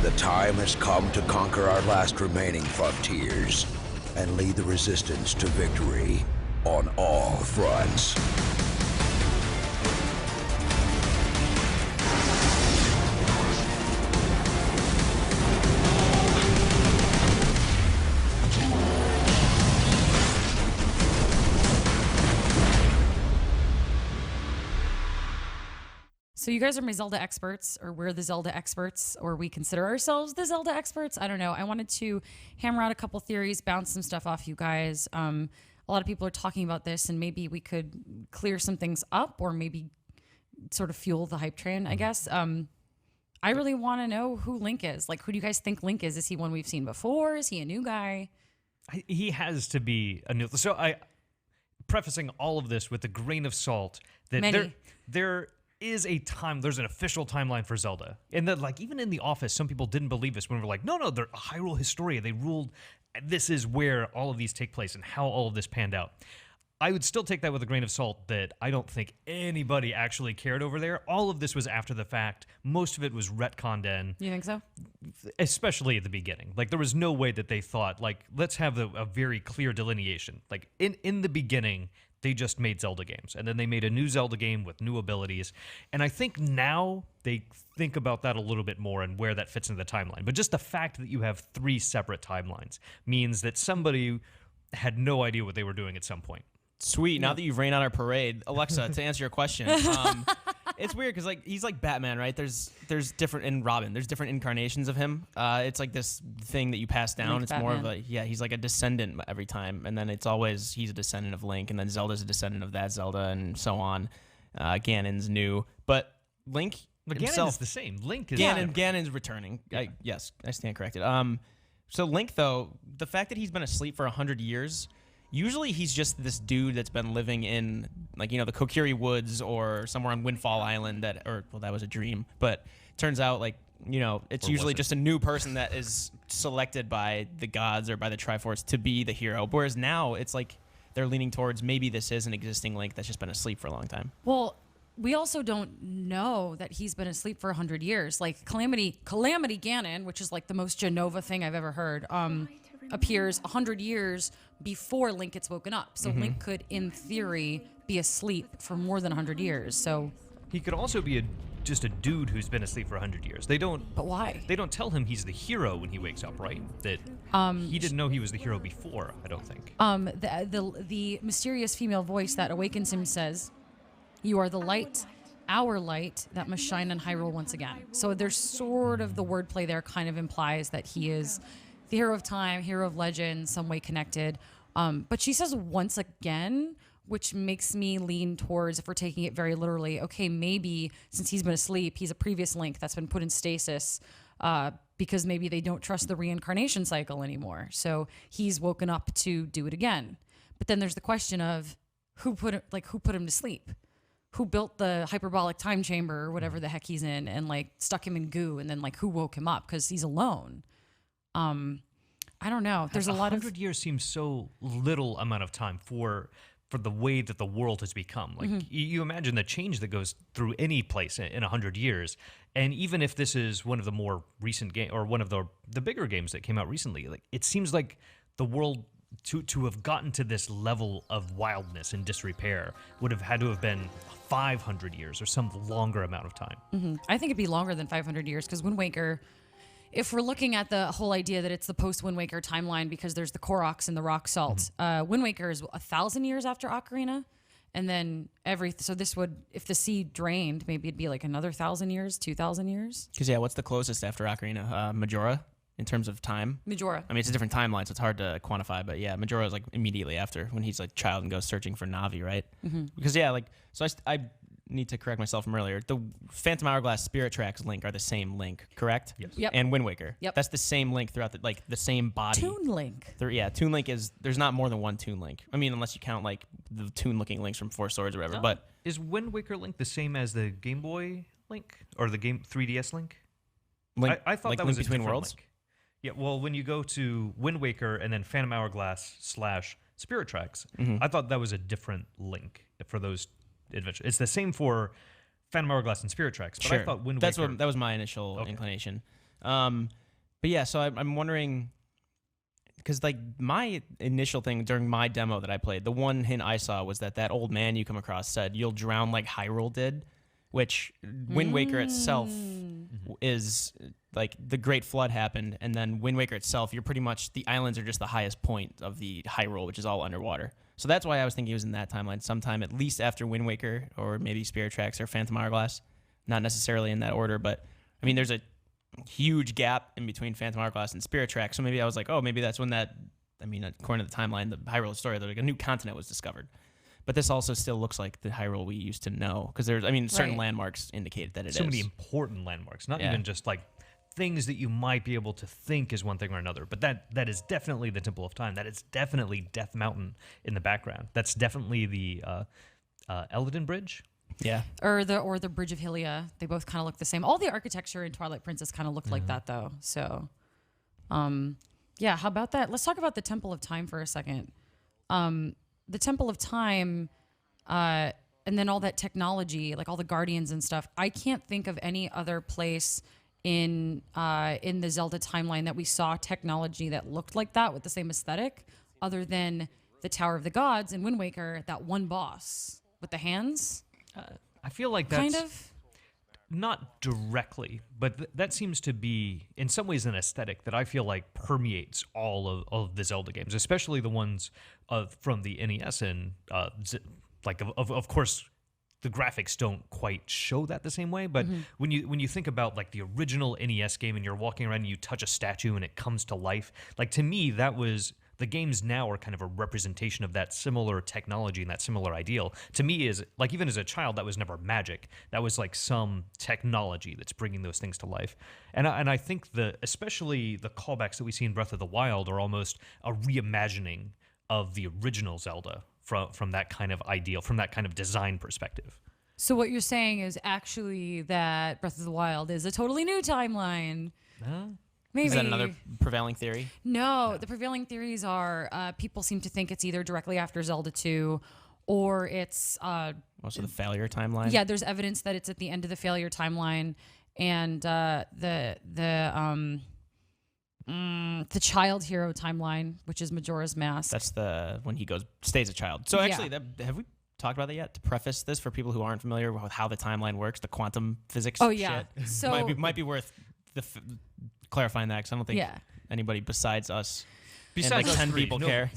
The time has come to conquer our last remaining frontiers and lead the resistance to victory on all fronts. So you guys are my Zelda experts, or we're the Zelda experts, or we consider ourselves the Zelda experts. I don't know. I wanted to hammer out a couple theories, bounce some stuff off you guys. A lot of people are talking about this, and maybe we could clear some things up, or maybe sort of fuel the hype train, I guess. I really want to know who Link is. Like, who do you guys think Link is? Is he one we've seen before? Is he a new guy? He has to be a new. So prefacing all of this with a grain of salt that there is a time, there's an official timeline for Zelda. And that, like, even in the office, some people didn't believe us when we were like, no, they're a Hyrule Historia. They ruled, this is where all of these take place and how all of this panned out. I would still take that with a grain of salt that I don't think anybody actually cared over there. All of this was after the fact. Most of it was retconned in. You think so? Especially at the beginning. Like, there was no way that they thought, like, let's have a very clear delineation. Like, in the beginning, they just made Zelda games, and then they made a new Zelda game with new abilities. And I think now they think about that a little bit more and where that fits into the timeline. But just the fact that you have 3 separate timelines means that somebody had no idea what they were doing at some point. Sweet. Now that you've rained on our parade, Alexa, to answer your question, it's weird because like he's like Batman, right? There's different in Robin. There's different incarnations of him. It's like this thing that you pass down. Link It's Batman. more of a he's like a descendant every time, and then it's always he's a descendant of Link, and then Zelda's a descendant of that Zelda, and so on. Ganon's new, but Link But himself Ganon is the same. Link is Ganon's returning. Yeah. Yes, I stand corrected. So Link though, the fact that he's been asleep for 100 years. Usually he's just this dude that's been living in, like, the Kokiri Woods or somewhere on Windfall Island that was a dream. But turns out, like, it's Or usually was it? just a new person that is selected by the gods or by the Triforce to be the hero. Whereas now it's like they're leaning towards maybe this is an existing Link that's just been asleep for a long time. Well, we also don't know that he's been asleep for 100 years. Like Calamity Ganon, which is like the most Genova thing I've ever heard, appears 100 years before Link gets woken up. So Link could, in theory, be asleep for more than 100 years. So He could also be just a dude who's been asleep for 100 years. But why? They don't tell him he's the hero when he wakes up, right? That he didn't know he was the hero before, I don't think. The mysterious female voice that awakens him says, "You are the light, our light, that must shine on Hyrule once again." So there's sort of the wordplay there kind of implies that he is the hero of time, hero of legend, some way connected. But she says once again, which makes me lean towards, if we're taking it very literally, okay, maybe since he's been asleep, he's a previous Link that's been put in stasis because maybe they don't trust the reincarnation cycle anymore. So he's woken up to do it again. But then there's the question of who put him to sleep? Who built the hyperbolic time chamber or whatever the heck he's in and like stuck him in goo, and then like who woke him up because he's alone? I don't know. There's a lot of 100 years seems so little amount of time for the way that the world has become. Like you imagine the change that goes through any place in 100 years, and even if this is one of the more recent game or one of the bigger games that came out recently, like it seems like the world to have gotten to this level of wildness and disrepair would have had to have been 500 years or some longer amount of time. I think it'd be longer than 500 years because Wind Waker, if we're looking at the whole idea that it's the post-Wind Waker timeline because there's the Koroks and the rock salt, Wind Waker is 1,000 years after Ocarina, and then so this would, if the sea drained, maybe it'd be like another 1,000 years, 2,000 years. Because what's the closest after Ocarina? Majora in terms of time. Majora. I mean, it's a different timeline, so it's hard to quantify. But yeah, Majora is like immediately after when he's like child and goes searching for Navi, right? Because so I need to correct myself from earlier. The Phantom Hourglass Spirit Tracks Link are the same Link, correct? Yes. Yep. And Wind Waker. Yep. That's the same Link throughout the same body. Toon Link. Toon Link there's not more than one Toon Link. I mean, unless you count like the Toon-looking Links from Four Swords or whatever. No. But Is Wind Waker Link the same as the Game Boy Link or the 3DS Link? Link, I thought like that Link was a Between different Worlds. Link. Yeah, well, when you go to Wind Waker and then Phantom Hourglass / Spirit Tracks, I thought that was a different Link for those adventures. It's the same for Phantom Hourglass and Spirit Tracks, but I thought Wind Waker... That was my initial inclination. But yeah, so I'm wondering, because like my initial thing during my demo that I played, the one hint I saw was that old man you come across said you'll drown like Hyrule did, which Wind Waker itself is like the Great Flood happened, and then Wind Waker itself, you're pretty much, the islands are just the highest point of the Hyrule, which is all underwater. So that's why I was thinking it was in that timeline, sometime at least after Wind Waker, or maybe Spirit Tracks or Phantom Hourglass. Not necessarily in that order, but I mean, there's a huge gap in between Phantom Hourglass and Spirit Tracks. So maybe I was like, oh, maybe that's when that, I mean, according to the timeline, the Hyrule story, like a new continent was discovered. But this also still looks like the Hyrule we used to know, because there's, I mean, certain landmarks indicate that it is. So many important landmarks, not even just like things that you might be able to think is one thing or another, but that is definitely the Temple of Time. That is definitely Death Mountain in the background. That's definitely the Eldin Bridge. Yeah. Or the Bridge of Hylia. They both kind of look the same. All the architecture in Twilight Princess kind of looked like that, though. So, yeah, how about that? Let's talk about the Temple of Time for a second. The Temple of Time, and then all that technology, like all the guardians and stuff. I can't think of any other place in the Zelda timeline that we saw technology that looked like that with the same aesthetic, other than the Tower of the Gods in Wind Waker, that one boss with the hands. I feel like that's kind of not directly, but that seems to be in some ways an aesthetic that I feel like permeates all of the Zelda games, especially the ones from the NES. And like of course, the graphics don't quite show that the same way. But when you think about like the original NES game and you're walking around and you touch a statue and it comes to life, like to me that was. The games now are kind of a representation of that similar technology and that similar ideal. To me, is like even as a child, that was never magic. That was like some technology that's bringing those things to life. And I think especially the callbacks that we see in Breath of the Wild are almost a reimagining of the original Zelda from that kind of ideal, from that kind of design perspective. So what you're saying is actually that Breath of the Wild is a totally new timeline. Maybe. Is that another prevailing theory? No, the prevailing theories are people seem to think it's either directly after Zelda 2 or it's... also the failure timeline? Yeah, there's evidence that it's at the end of the failure timeline. And the child hero timeline, which is Majora's Mask. That's when he stays a child. So actually, have we talked about that yet? To preface this for people who aren't familiar with how the timeline works, the quantum physics shit. So might be worth clarifying that, because I don't think anybody besides us, besides like 10 people, care.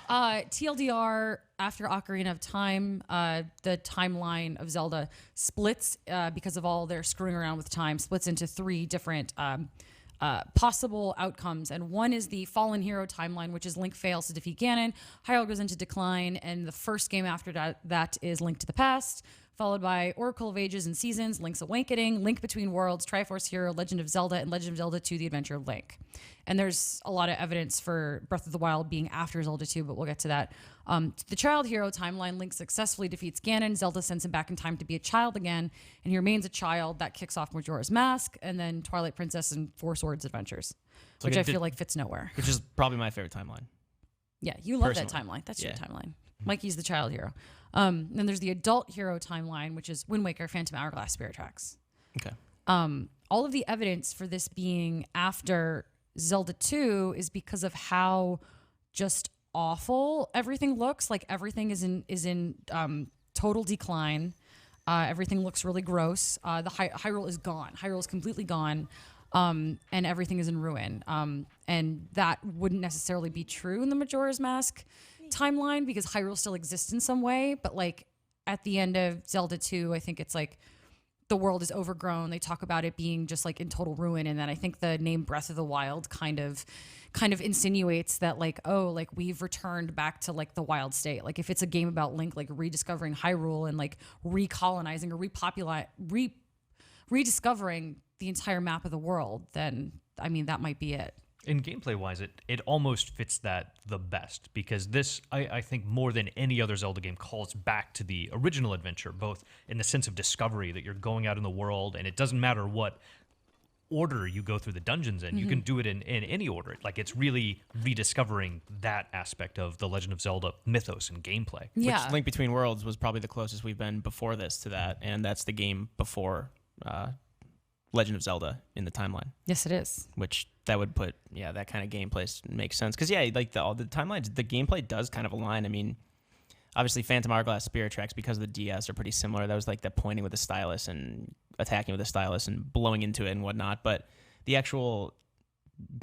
TLDR, after Ocarina of Time, the timeline of Zelda splits because of all their screwing around with time, splits into 3 different possible outcomes. And one is the Fallen Hero timeline, which is Link fails to defeat Ganon, Hyrule goes into decline, and the first game after that is Link to the Past, followed by Oracle of Ages and Seasons, Link's Awakening, Link Between Worlds, Triforce Hero, Legend of Zelda, and Legend of Zelda 2, The Adventure of Link. And there's a lot of evidence for Breath of the Wild being after Zelda 2, but we'll get to that. The Child Hero timeline, Link successfully defeats Ganon, Zelda sends him back in time to be a child again, and he remains a child. That kicks off Majora's Mask, and then Twilight Princess and Four Swords Adventures, which I feel like fits nowhere. Which is probably my favorite timeline. Yeah, you love that timeline. That's your timeline. Mikey's the child hero. Then there's the adult hero timeline, which is Wind Waker, Phantom Hourglass, Spirit Tracks. Okay. All of the evidence for this being after Zelda 2 is because of how just awful everything looks. Like everything is in total decline. Everything looks really gross. The Hyrule is gone. Hyrule is completely gone. And everything is in ruin. And that wouldn't necessarily be true in the Majora's Mask timeline because Hyrule still exists in some way. But like at the end of Zelda 2, I think it's like the world is overgrown. They talk about it being just like in total ruin. And then I think the name Breath of the Wild kind of insinuates that like, oh, like we've returned back to like the wild state. Like if it's a game about Link like rediscovering Hyrule and like recolonizing or rediscovering the entire map of the world, then I mean that might be it. In gameplay-wise, it almost fits that the best because this, I think, more than any other Zelda game, calls back to the original adventure, both in the sense of discovery, that you're going out in the world, and it doesn't matter what order you go through the dungeons in. You can do it in any order. Like, it's really rediscovering that aspect of the Legend of Zelda mythos and gameplay. Yeah. Which Link Between Worlds was probably the closest we've been before this to that, and that's the game before Legend of Zelda in the timeline. Yes, it is. Which that would put, that kind of gameplay makes sense. Because, like all the timelines, the gameplay does kind of align. I mean, obviously Phantom Hourglass Spirit Tracks, because of the DS, are pretty similar. That was like the pointing with the stylus and attacking with the stylus and blowing into it and whatnot. But the actual,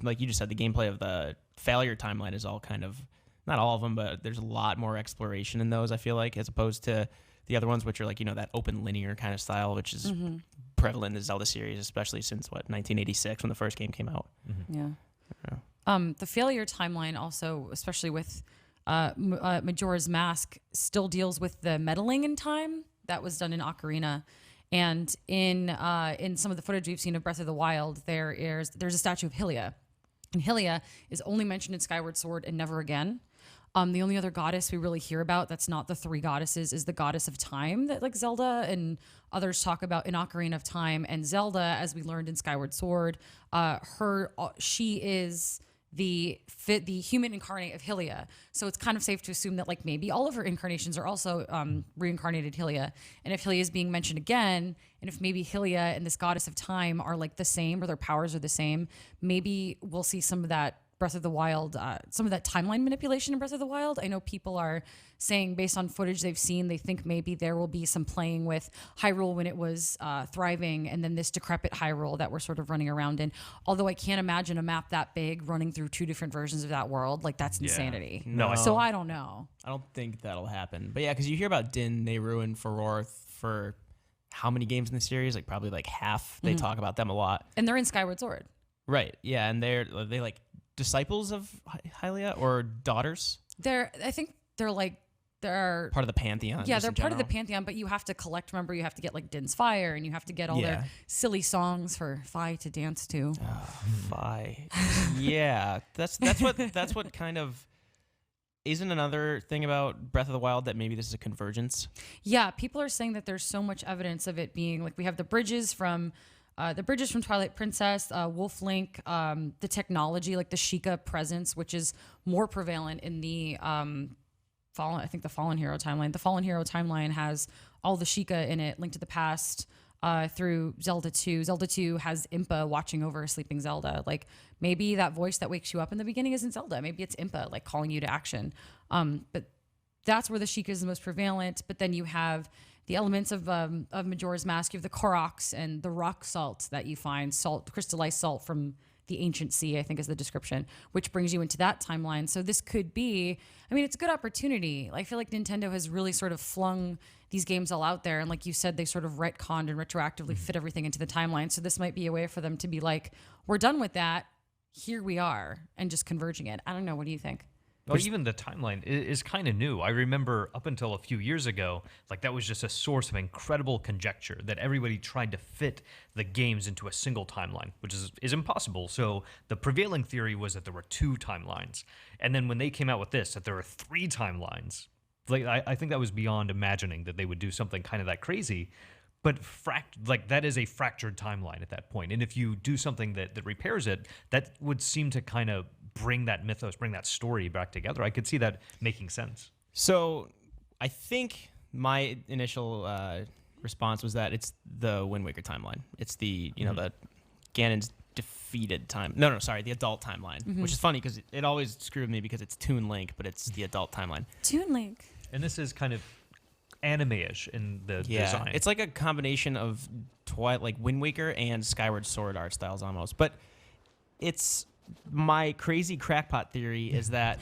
like you just said, the gameplay of the Failure timeline is all kind of, not all of them, but there's a lot more exploration in those, I feel like, as opposed to the other ones, which are like, that open linear kind of style, which is prevalent in the Zelda series, especially since 1986 when the first game came out. Yeah. The Failure timeline also, especially with Majora's Mask, still deals with the meddling in time that was done in Ocarina. And in some of the footage we've seen of Breath of the Wild, there's a statue of Hylia. And Hylia is only mentioned in Skyward Sword and never again. The only other goddess we really hear about that's not the three goddesses is the goddess of time that like Zelda and others talk about in Ocarina of Time. And Zelda, as we learned in Skyward Sword, she is the human incarnate of Hylia. So it's kind of safe to assume that like maybe all of her incarnations are also reincarnated Hylia. And if Hylia is being mentioned again, and if maybe Hylia and this goddess of time are like the same or their powers are the same, maybe we'll see some of that Breath of the Wild, some of that timeline manipulation in Breath of the Wild. I know people are saying based on footage they've seen, they think maybe there will be some playing with Hyrule when it was thriving, and then this decrepit Hyrule that we're sort of running around in. Although I can't imagine a map that big running through two different versions of that world. Like, that's insanity. No. So I don't know. I don't think that'll happen. But yeah, because you hear about Din, Nehru, and Farorth for how many games in the series? Like probably like half. They talk about them a lot. And they're in Skyward Sword. Right. Yeah, and they like disciples of Hylia or daughters? I think they're part of the pantheon. Yeah, they're part of the pantheon, but you have to collect. Remember, you have to get like Din's Fire, and you have to get all their silly songs for Fi to dance to. Fi. Yeah, that's what kind of isn't another thing about Breath of the Wild that maybe this is a convergence. Yeah, people are saying that there's so much evidence of it being like we have the bridges from Twilight Princess, Wolf Link, the technology, like the Sheikah presence, which is more prevalent in the the Fallen Hero timeline. The Fallen Hero timeline has all the Sheikah in it, Link to the Past, through Zelda 2. Zelda 2 has Impa watching over a sleeping Zelda. Like maybe that voice that wakes you up in the beginning isn't Zelda. Maybe it's Impa, like calling you to action. But that's where the Sheikah is the most prevalent. But then you have the elements of Majora's Mask. You have the Koroks and the rock salt that you find, crystallized salt from the ancient sea, I think is the description, which brings you into that timeline. So this could be, it's a good opportunity. I feel like Nintendo has really sort of flung these games all out there. And like you said, they sort of retconned and retroactively fit everything into the timeline. So this might be a way for them to be like, we're done with that. Here we are, and just converging it. I don't know. What do you think? Well, even the timeline is kind of new. I remember up until a few years ago, like that was just a source of incredible conjecture that everybody tried to fit the games into a single timeline, which is impossible. So the prevailing theory was that there were two timelines. And then when they came out with this, that there were three timelines, like I think that was beyond imagining that they would do something kind of that crazy. But that is a fractured timeline at that point. And if you do something that repairs it, that would seem to kind of bring that mythos, bring that story back together. I could see that making sense. So I think my initial response was that it's the Wind Waker timeline. It's the, the Ganon's defeated time. No, sorry, the adult timeline, which is funny because it always screwed me because it's Toon Link, but it's the adult timeline. Toon Link. And this is kind of anime-ish in the design. It's like a combination of Wind Waker and Skyward Sword art styles almost. But it's my crazy crackpot theory is that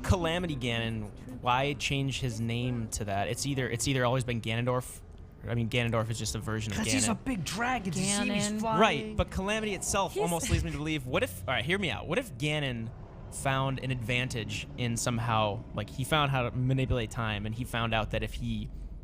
Calamity Ganon, why change his name to that? It's either always been Ganondorf. Ganondorf is just a version of Ganon. Because he's a big dragon. He's flying. Right, but Calamity itself almost leads me to believe, all right, hear me out. What if Ganon found an advantage in somehow, like he found how to manipulate time, and he found out that if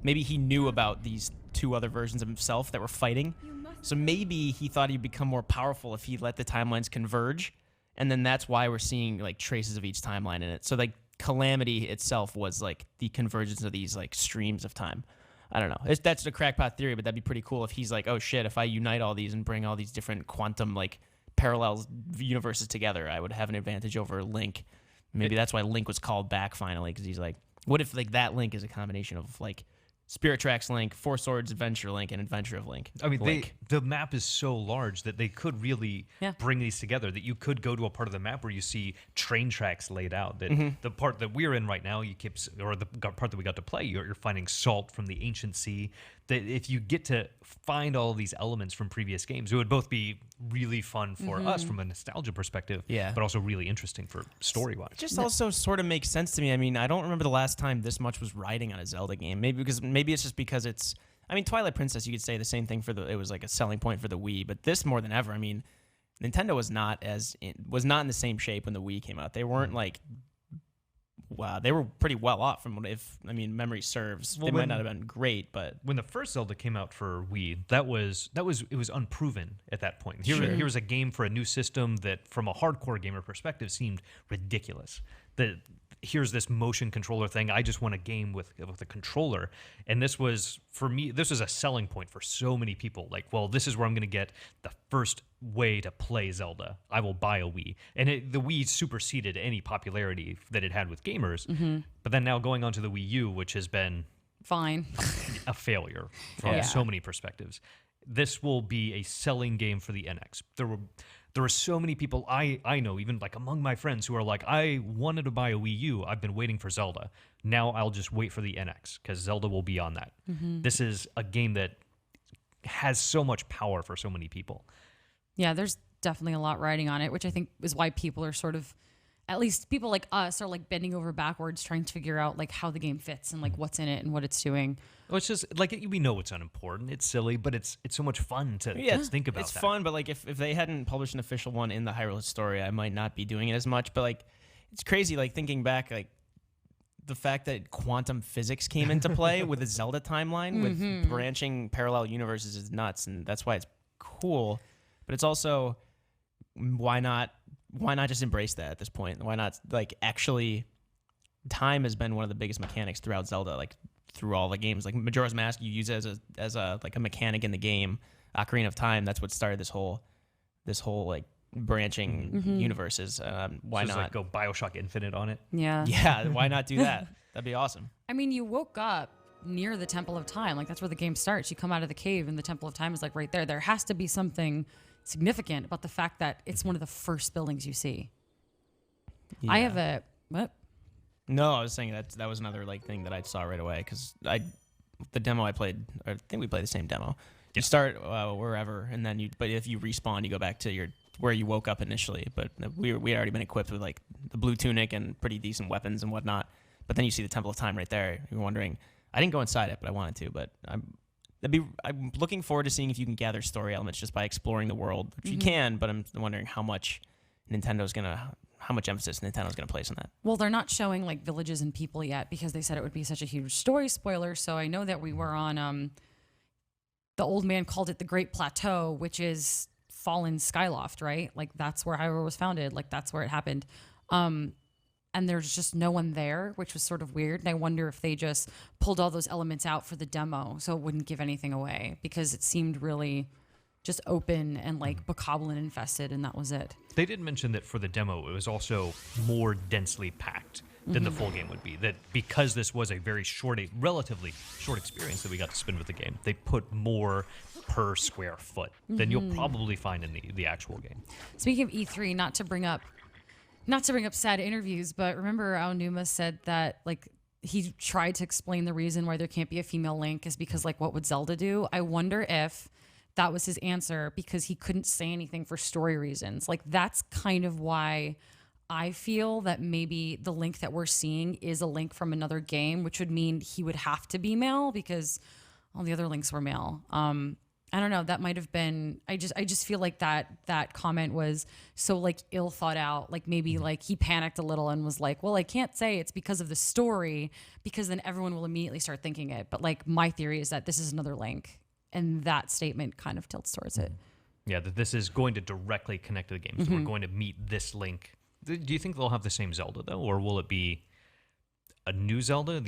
maybe he knew about these two other versions of himself that were fighting, so maybe he thought he'd become more powerful if he let the timelines converge, and then that's why we're seeing like traces of each timeline in it. So like Calamity itself was like the convergence of these like streams of time. I don't know. That's a crackpot theory, but that'd be pretty cool if he's like, oh shit, if I unite all these and bring all these different quantum like parallel universes together, I would have an advantage over Link. Maybe that's why Link was called back finally, because he's like, what if like that Link is a combination of like Spirit Tracks Link, Four Swords Adventure Link, and Adventure of Link. I mean, Link. the map is so large that they could really bring these together. That you could go to a part of the map where you see train tracks laid out. That the part that we're in right now, or the part that we got to play, you're finding salt from the ancient sea. That if you get to find all of these elements from previous games, it would both be really fun for us from a nostalgia perspective, but also really interesting for story-wise. It just also sort of makes sense to me. I mean, I don't remember the last time this much was riding on a Zelda game. Maybe it's just because it's. I mean, Twilight Princess, you could say the same thing it was like a selling point for the Wii, but this more than ever. I mean, Nintendo was not in the same shape when the Wii came out. They weren't like. Wow, they were pretty well off from if memory serves. They might not have been great, but when the first Zelda came out for Wii, it was unproven at that point. Here was a game for a new system that, from a hardcore gamer perspective, seemed ridiculous. That here's this motion controller thing. I just want a game with a controller, and this was for me. This was a selling point for so many people. Like, well, this is where I'm going to get the first way to play Zelda. I will buy a Wii, and the Wii superseded any popularity that it had with gamers. But then now going on to the Wii U, which has been fine, a failure from so many perspectives. This will be a selling game for the NX. There were so many people I know, even like among my friends, who are like, I wanted to buy a Wii U. I've been waiting for Zelda. Now I'll just wait for the NX because Zelda will be on that. This is a game that has so much power for so many people. Yeah, there's definitely a lot riding on it, which I think is why people are sort of, at least people like us, are like bending over backwards trying to figure out like how the game fits and like what's in it and what it's doing. Well, it's just like we know it's unimportant. It's silly, but it's so much fun to think about. It's that. fun, but like if they hadn't published an official one in the Hyrule story, I might not be doing it as much. But like, it's crazy. Like thinking back, like the fact that quantum physics came into play with the Zelda timeline with branching parallel universes is nuts, and that's why it's cool. But it's also why not just embrace that at this point? Why not like actually? Time has been one of the biggest mechanics throughout Zelda, like through all the games. Like Majora's Mask, you use it as a like a mechanic in the game. Ocarina of Time, that's what started this whole like branching universes. Why not like go BioShock Infinite on it? Yeah, why not do that? That'd be awesome. I mean, you woke up near the Temple of Time. Like that's where the game starts. You come out of the cave and the Temple of Time is like right there. There has to be something significant about the fact that it's one of the first buildings you see. Yeah. I have what? No, I was saying that was another like thing that I saw right away because the demo I played, I think we played the same demo. You start wherever, and then but if you respawn, you go back to where you woke up initially. But we had already been equipped with like the blue tunic and pretty decent weapons and whatnot. But then you see the Temple of Time right there. You're wondering. I didn't go inside it, but I wanted to. But I'm looking forward to seeing if you can gather story elements just by exploring the world, which you can. But I'm wondering how much emphasis Nintendo's gonna place on that. Well, they're not showing like villages and people yet because they said it would be such a huge story spoiler. So I know that we were on the old man called it the Great Plateau, which is fallen Skyloft, right? Like that's where Hyrule was founded. Like that's where it happened. And there's just no one there, which was sort of weird. And I wonder if they just pulled all those elements out for the demo so it wouldn't give anything away because it seemed really just open and like bokoblin infested, and that was it. They did mention that for the demo, it was also more densely packed than the full game would be. That because this was a relatively short experience that we got to spend with the game, they put more per square foot than you'll probably find in the actual game. Speaking of E3, not to bring up sad interviews, but remember Aonuma said that like he tried to explain the reason why there can't be a female Link is because like what would Zelda do? I wonder if that was his answer because he couldn't say anything for story reasons. Like that's kind of why I feel that maybe the Link that we're seeing is a Link from another game, which would mean he would have to be male because all the other Links were male. I don't know. That might have been. I just feel like that comment was so like ill thought out. Like maybe like he panicked a little and was like, "Well, I can't say it's because of the story because then everyone will immediately start thinking it." But like my theory is that this is another Link, and that statement kind of tilts towards it. Yeah, that this is going to directly connect to the game. So we're going to meet this Link. Do you think they'll have the same Zelda though, or will it be a new Zelda,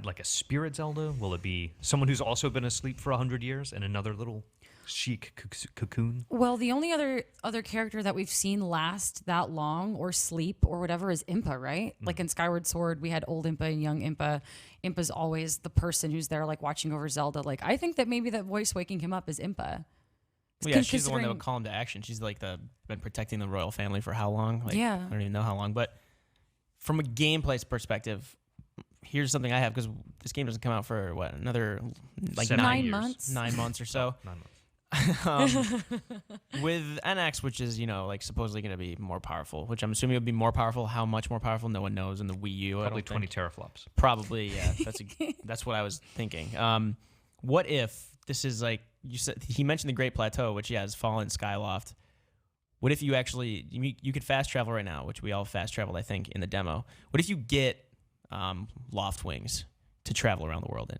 like a spirit Zelda? Will it be someone who's also been asleep for 100 years and another little chic cocoon. Well, the only other character that we've seen last that long or sleep or whatever is Impa, right? Like in Skyward Sword, we had old Impa and young Impa. Impa's always the person who's there, like watching over Zelda. Like I think that maybe that voice waking him up is Impa. Well, yeah, she's the one that would call him to action. She's like been protecting the royal family for how long? Like, yeah, I don't even know how long. But from a gameplay perspective, here's something I have, because this game doesn't come out for what, another like 9 months, 9 months or so. 9 months. With NX, which is like supposedly going to be more powerful, which I'm assuming would be more powerful. How much more powerful? No one knows. In the Wii U, probably 20 teraflops. Probably, yeah. That's what I was thinking. What if this is like you said? He mentioned the Great Plateau, which has fallen Skyloft. What if you actually you could fast travel right now, which we all fast traveled, I think, in the demo. What if you get loft wings to travel around the world in?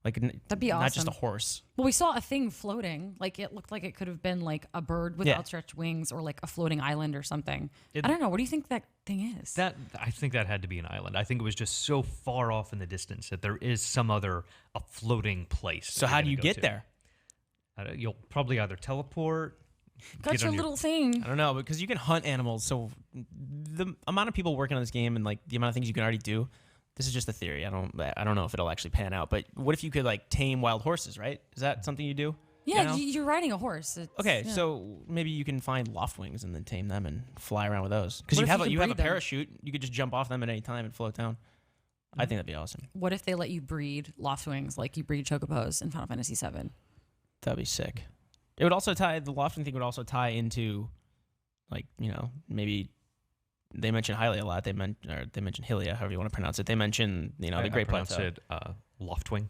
Like, that'd be awesome. Not just a horse. Well, we saw a thing floating. Like, it looked like it could have been like a bird with outstretched wings, or like a floating island or something. I don't know. What do you think that thing is? I think that had to be an island. I think it was just so far off in the distance that there is some other a floating place. So how do you get there? You'll probably either teleport. Got your little thing. I don't know, because you can hunt animals. So the amount of people working on this game and like the amount of things you can already do. This is just a theory. I don't know if it'll actually pan out. But what if you could like tame wild horses? Right? Is that something you do? Yeah, you're riding a horse. So maybe you can find loft wings and then tame them and fly around with those. Because you have a parachute. You could just jump off them at any time and float down. I think that'd be awesome. What if they let you breed loft wings like you breed chocobos in Final Fantasy VII? That'd be sick. It would also the loft wing thing would also tie into, like, maybe. They mention Hylia a lot. They mention Hylia, however you want to pronounce it. They mention, the Great Plateau. I pronounced it Loftwing.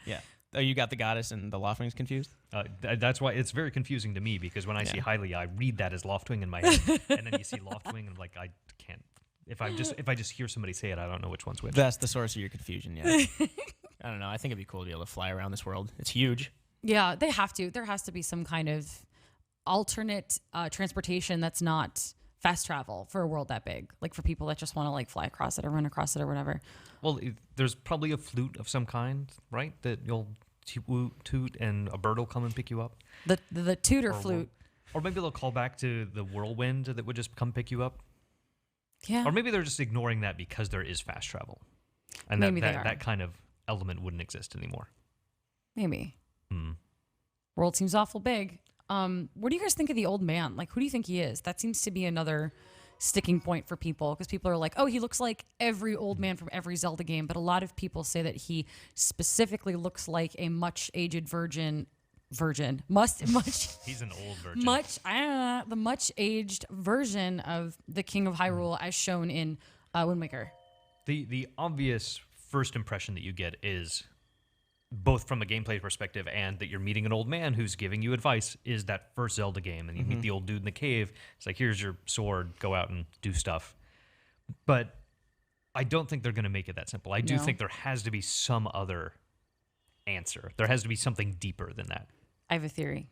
Yeah. Oh, you got the goddess and the Loftwings confused? That's why it's very confusing to me, because when I see Hylia, I read that as Loftwing in my head, and then you see Loftwing, and I'm like, I can't. If I just hear somebody say it, I don't know which one's which. That's the source of your confusion. Yeah. I don't know. I think it'd be cool to be able to fly around this world. It's huge. Yeah, they have to. There has to be some kind of alternate transportation that's not fast travel for a world that big, like for people that just want to like fly across it or run across it or whatever. Well, there's probably a flute of some kind, right? That you'll toot and a bird will come and pick you up. The tutor flute. Or maybe they'll call back to the whirlwind that would just come pick you up. Yeah. Or maybe they're just ignoring that because there is fast travel, and that kind of element wouldn't exist anymore. Maybe. World seems awful big. What do you guys think of the old man? Like, who do you think he is? That seems to be another sticking point for people, because people are like, oh, he looks like every old man from every Zelda game. But a lot of people say that he specifically looks like a much aged virgin. He's an old virgin. The much aged version of the King of Hyrule, as shown in Wind Waker. The obvious first impression that you get is, both from a gameplay perspective and that you're meeting an old man who's giving you advice, is that first Zelda game. And you meet the old dude in the cave. It's like, here's your sword. Go out and do stuff. But I don't think they're going to make it that simple. I do think there has to be some other answer. There has to be something deeper than that. I have a theory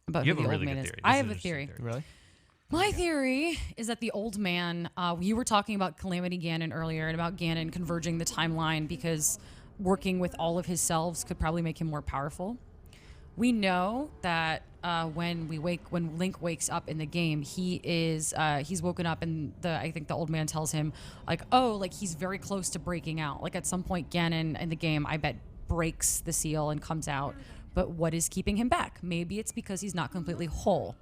about you who have the a really old man good is. theory. I have a theory. Really? My theory is that the old man, you were talking about Calamity Ganon earlier and about Ganon converging the timeline because working with all of his selves could probably make him more powerful. We know that when Link wakes up in the game, he's woken up, and I think the old man tells him like, oh, like he's very close to breaking out. Like at some point, Ganon in the game, I bet, breaks the seal and comes out. But what is keeping him back? Maybe it's because he's not completely whole.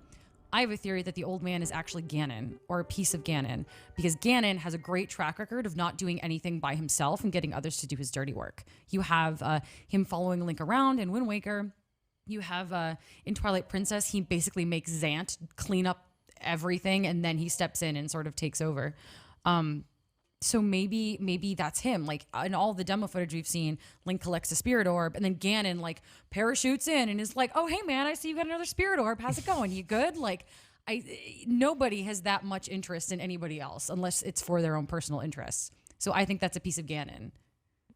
I have a theory that the old man is actually Ganon, or a piece of Ganon, because Ganon has a great track record of not doing anything by himself and getting others to do his dirty work. You have him following Link around in Wind Waker. You have in Twilight Princess, he basically makes Zant clean up everything, and then he steps in and sort of takes over. So maybe that's him. Like in all the demo footage we've seen, Link collects a spirit orb, and then Ganon like parachutes in and is like, "Oh hey man, I see you got another spirit orb. How's it going? You good?" Like, nobody has that much interest in anybody else unless it's for their own personal interests. So I think that's a piece of Ganon.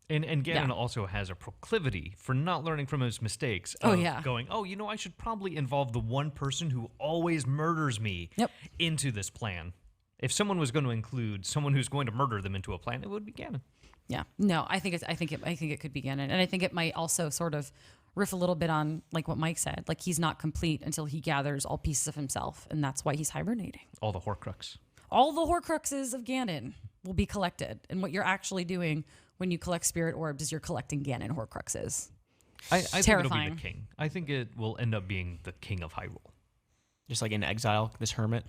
And Ganon also has a proclivity for not learning from his mistakes. Going, I should probably involve the one person who always murders me into this plan. If someone was going to include someone who's going to murder them into a plan, it would be Ganon. Yeah. No, I think it could be Ganon, and I think it might also sort of riff a little bit on like what Mike said. Like he's not complete until he gathers all pieces of himself, and that's why he's hibernating. All the Horcrux. All the Horcruxes of Ganon will be collected, and what you're actually doing when you collect spirit orbs is you're collecting Ganon Horcruxes. I think it'll be Terrifying. the king. I think it will end up being the king of Hyrule Just like in exile, this hermit.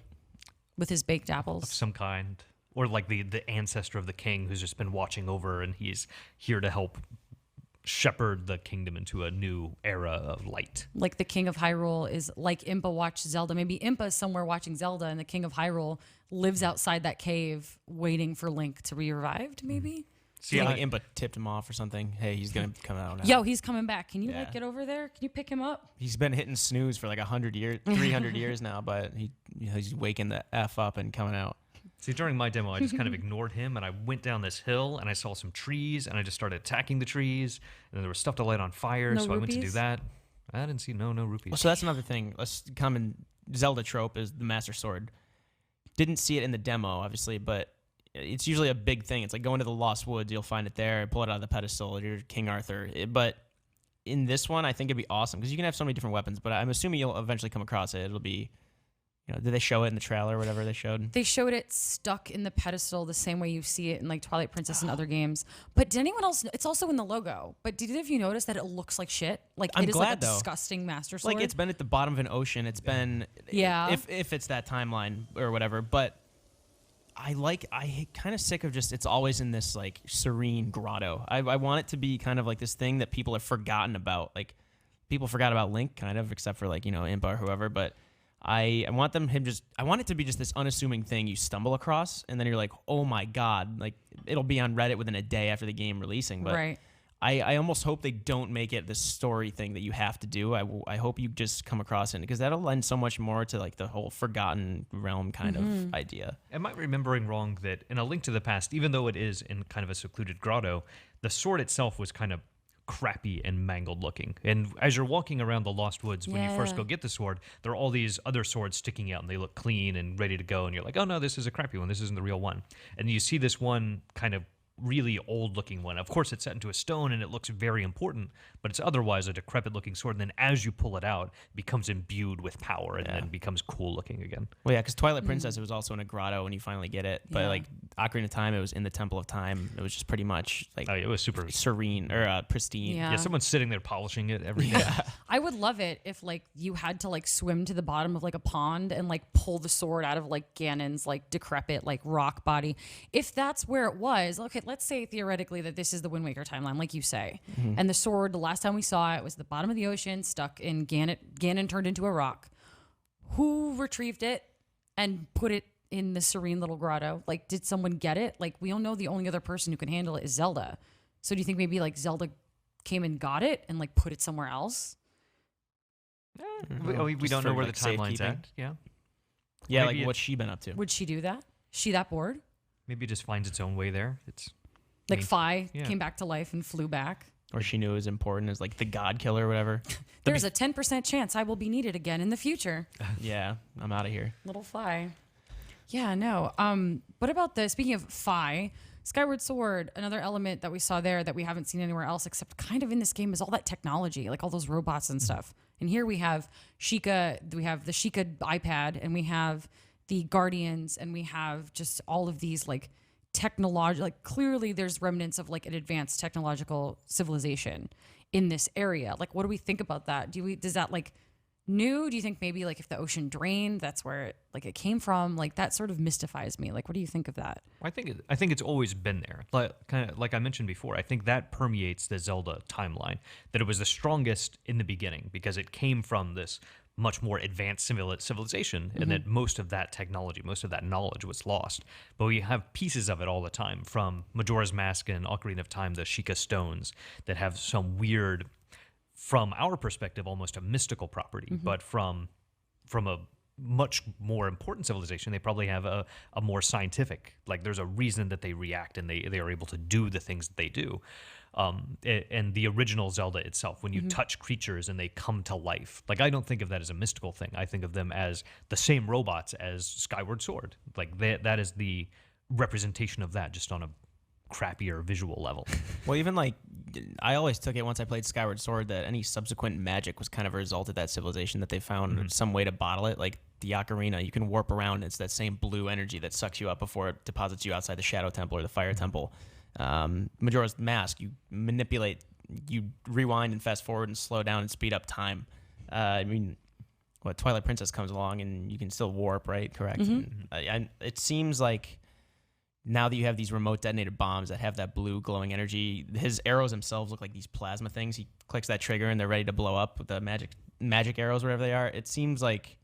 With his baked of apples. some kind, or like the ancestor of the king who's just been watching over, and he's here to help shepherd the kingdom into a new era of light. Like the King of Hyrule is like Impa watched Zelda. Maybe Impa is somewhere watching Zelda, and the King of Hyrule lives outside that cave waiting for Link to be revived, maybe? See, Yeah, like Impa tipped him off or something. Hey, he's gonna come out now. Yo, he's coming back. Can you Yeah. like get over there? Can you pick him up? He's been hitting snooze for like 100 years, 300 years now, but he's waking the F up and coming out. See, during my demo, I just kind of ignored him, and I went down this hill, and I saw some trees, and I just started attacking the trees, and there was stuff to light on fire, No so I went to do rupees? that. I didn't see no rupees. Well, so that's another thing. Let's come in. Zelda trope is the Master Sword. Didn't see it in the demo, obviously, but it's usually a big thing. It's like going to the Lost Woods, you'll find it there, pull it out of the pedestal, you're King Arthur. But in this one, I think it'd be awesome because you can have so many different weapons, but I'm assuming you'll eventually come across it. It'll be, did they show it in the trailer or whatever they showed? They showed it stuck in the pedestal the same way you see it in like Twilight Princess and other games. But did anyone else? It's also in the logo. But did any of you notice that it looks like shit? Like I'm it is like a glad, though. disgusting Master Sword. Like it's been at the bottom of an ocean. It's been Yeah. If it's that timeline or whatever. But I kind of sick of just it's always in this like serene grotto. I want it to be kind of like this thing that people have forgotten about. Like people forgot about Link kind of, except for like Impa or whoever. But I want I want it to be just this unassuming thing you stumble across, and then you're like, oh my god, like it'll be on Reddit within a day after the game releasing. But right. I almost hope they don't make it this story thing that you have to do. I hope you just come across it because that'll lend so much more to like the whole forgotten realm kind of idea. Am I remembering wrong that in A Link to the Past, even though it is in kind of a secluded grotto, the sword itself was kind of crappy and mangled looking? And as you're walking around the Lost Woods, when you first Yeah. go get the sword, there are all these other swords sticking out, and they look clean and ready to go. And you're like, oh no, this is a crappy one. This isn't the real one. And you see this one kind of really old looking one. Of course, it's set into a stone and it looks very important, but it's otherwise a decrepit looking sword. And then as you pull it out, it becomes imbued with power and then becomes cool looking again. Well, yeah, because Twilight Princess, it was also in a grotto when you finally get it. But Yeah. like Ocarina of Time, it was in the Temple of Time. It was just pretty much like Oh, yeah, it was super. serene or pristine. Yeah. Yeah, someone's sitting there polishing it every day. I would love it if like you had to like swim to the bottom of like a pond and like pull the sword out of like Ganon's like decrepit like rock body. If that's where it was, okay, let's say theoretically that this is the Wind Waker timeline, like you say. And the sword, the last time we saw it was the bottom of the ocean, stuck in Ganon. Ganon turned into a rock. Who retrieved it and put it in the serene little grotto? Like, did someone get it? Like, we all know the only other person who can handle it is Zelda. So do you think maybe like Zelda came and got it and like put it somewhere else? We Just don't know for, where like, the timeline's safekeeping. at. Yeah. Yeah, Maybe like what's she been up to? Would she do that? Is she that bored? Maybe it just finds its own way there. It's Like mean, Fi yeah. came back to life and flew back. Or she knew it was important as like the god killer or whatever. There's a 10% chance I will be needed again in the future. Yeah, I'm out of here. Little Fi. Yeah, no. What about the speaking of Fi, Skyward Sword, another element that we saw there that we haven't seen anywhere else except kind of in this game is all that technology, like all those robots and stuff. And here we have Sheikah, we have the Sheikah iPad, and we have the Guardians, and we have just all of these like technological, like clearly there's remnants of like an advanced technological civilization in this area. Like, what do we think about that? Does that like new? Do you think maybe like if the ocean drained, that's where it came from? Like that sort of mystifies me. Like, what do you think of that? I think it's always been there. Like I mentioned before, I think that permeates the Zelda timeline. That it was the strongest in the beginning because it came from this much more advanced civilization, and that most of that technology, most of that knowledge was lost. But we have pieces of it all the time, from Majora's Mask and Ocarina of Time, the Sheikah stones that have some weird, from our perspective, almost a mystical property, but from a much more important civilization, they probably have a more scientific, like there's a reason that they react and they are able to do the things that they do. And the original Zelda itself, when you touch creatures and they come to life, like I don't think of that as a mystical thing. I think of them as the same robots as Skyward Sword. Like that is the representation of that, just on a crappier visual level. Well, even like, I always took it once I played Skyward Sword that any subsequent magic was kind of a result of that civilization, that they found some way to bottle it. Like the ocarina, you can warp around. It's that same blue energy that sucks you up before it deposits you outside the Shadow Temple or the Fire Temple. Majora's Mask, you manipulate, you rewind and fast forward and slow down and speed up time. I mean, what, Twilight Princess comes along and you can still warp, right? Correct. And, it seems like now that you have these remote detonated bombs that have that blue glowing energy, his arrows themselves look like these plasma things. He clicks that trigger and they're ready to blow up with the magic arrows, wherever they are. It seems like,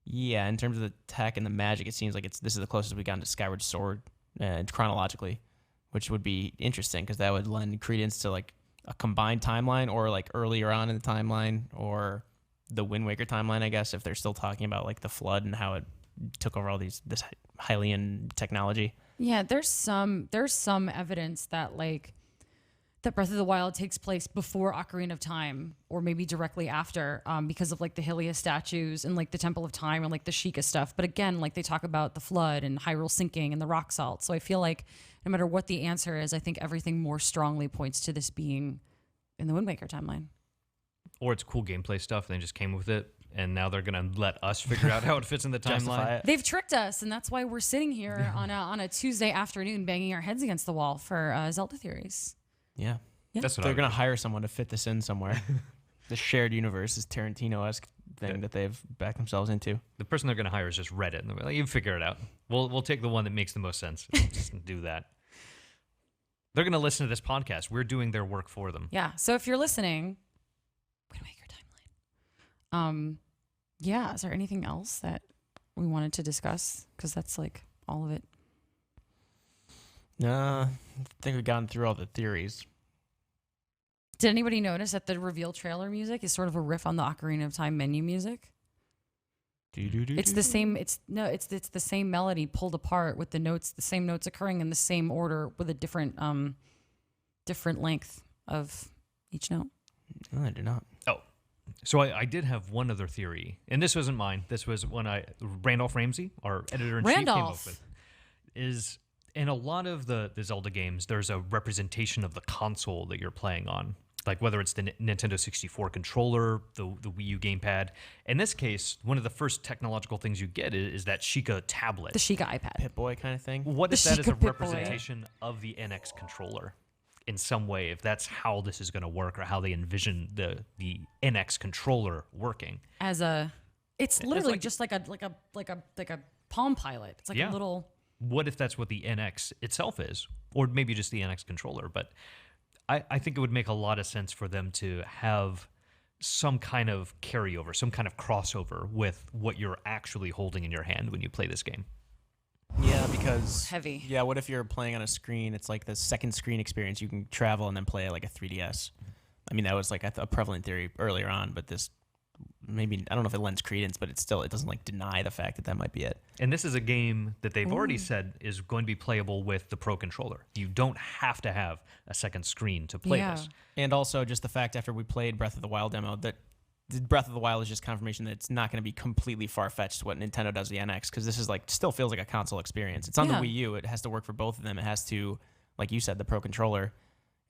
yeah, in terms of the tech and the magic, it seems like this is the closest we've gotten to Skyward Sword chronologically, which would be interesting because that would lend credence to like a combined timeline, or like earlier on in the timeline, or the Wind Waker timeline, I guess, if they're still talking about like the flood and how it took over all this Hylian technology. Yeah, there's some evidence that like that Breath of the Wild takes place before Ocarina of Time, or maybe directly after, because of like the Hylia statues and like the Temple of Time and like the Sheikah stuff. But again, like they talk about the flood and Hyrule sinking and the rock salt. So I feel like no matter what the answer is, I think everything more strongly points to this being in the Wind Waker timeline. Or it's cool gameplay stuff, and they just came with it, and now they're going to let us figure out how it fits in the timeline. They've tricked us, and that's why we're sitting here on a Tuesday afternoon banging our heads against the wall for Zelda theories. Yeah. That's what they're going to hire someone to fit this in somewhere. The shared universe is Tarantino-esque thing that they've backed themselves into. The person they're going to hire is just Reddit, and they're like, you figure it out. We'll take the one that makes the most sense. Just do that. They're going to listen to this podcast. We're doing their work for them. Yeah. So if you're listening, Wind Waker timeline. Yeah. Is there anything else that we wanted to discuss? Because that's like all of it. I think we've gotten through all the theories. Did anybody notice that the reveal trailer music is sort of a riff on the Ocarina of Time menu music? It's the same. It's the same melody pulled apart with the notes, the same notes occurring in the same order with a different length of each note. No, I do not. Oh, so I did have one other theory, and this wasn't mine. This was one Randolph Ramsey, our editor-in-chief, came up with. Is in a lot of the Zelda games, there's a representation of the console that you're playing on. Like whether it's the Nintendo 64 controller, the Wii U gamepad. In this case, one of the first technological things you get is that Sheikah tablet. The Sheikah iPad. Pip-Boy kind of thing. What if The that is a Sheikah Pip-Boy. representation of the NX controller in some way? If that's how this is going to work, or how they envision the NX controller working. It's literally just like a Palm Pilot. It's like a little. What if that's what the NX itself is, or maybe just the NX controller? But I think it would make a lot of sense for them to have some kind of carryover, some kind of crossover with what you're actually holding in your hand when you play this game. Yeah, because Heavy. Yeah, what if you're playing on a screen? It's like the second screen experience. You can travel and then play it like a 3DS. I mean, that was like a prevalent theory earlier on, but this maybe, I don't know if it lends credence, but it doesn't like deny the fact that might be it. And this is a game that they've already said is going to be playable with the Pro Controller. You don't have to have a second screen to play this. And also just the fact after we played Breath of the Wild demo that Breath of the Wild is just confirmation that it's not going to be completely far-fetched what Nintendo does with the NX, because this is like still feels like a console experience. It's on the Wii U. It has to work for both of them. It has to, like you said, the Pro Controller.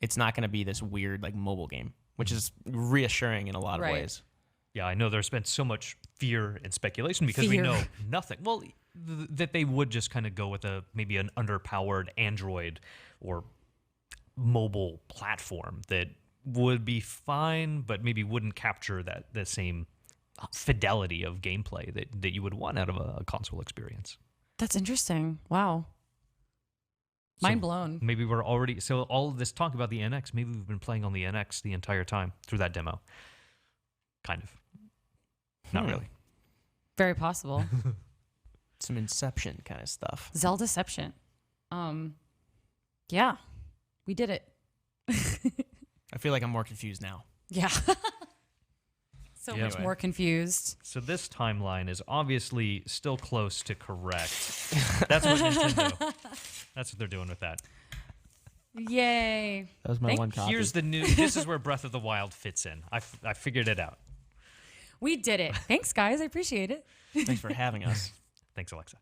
It's not going to be this weird like mobile game, which is reassuring in a lot of ways. Yeah, I know there's been so much fear and speculation because we know nothing. Well, that they would just kind of go with maybe an underpowered Android or mobile platform that would be fine, but maybe wouldn't capture the same fidelity of gameplay that you would want out of a console experience. That's interesting. Wow. Mind blown. Maybe we're already... So all of this talk about the NX, maybe we've been playing on the NX the entire time through that demo. Kind of. Not really. Very possible. Some Inception kind of stuff. Zeldaception. Yeah. We did it. I feel like I'm more confused now. Yeah. So much more confused. So this timeline is obviously still close to correct. That's what Nintendo... That's what they're doing with that. Yay. That was my one copy. Here's the new... This is where Breath of the Wild fits in. I figured it out. We did it. Thanks, guys. I appreciate it. Thanks for having us. Thanks, Alexa.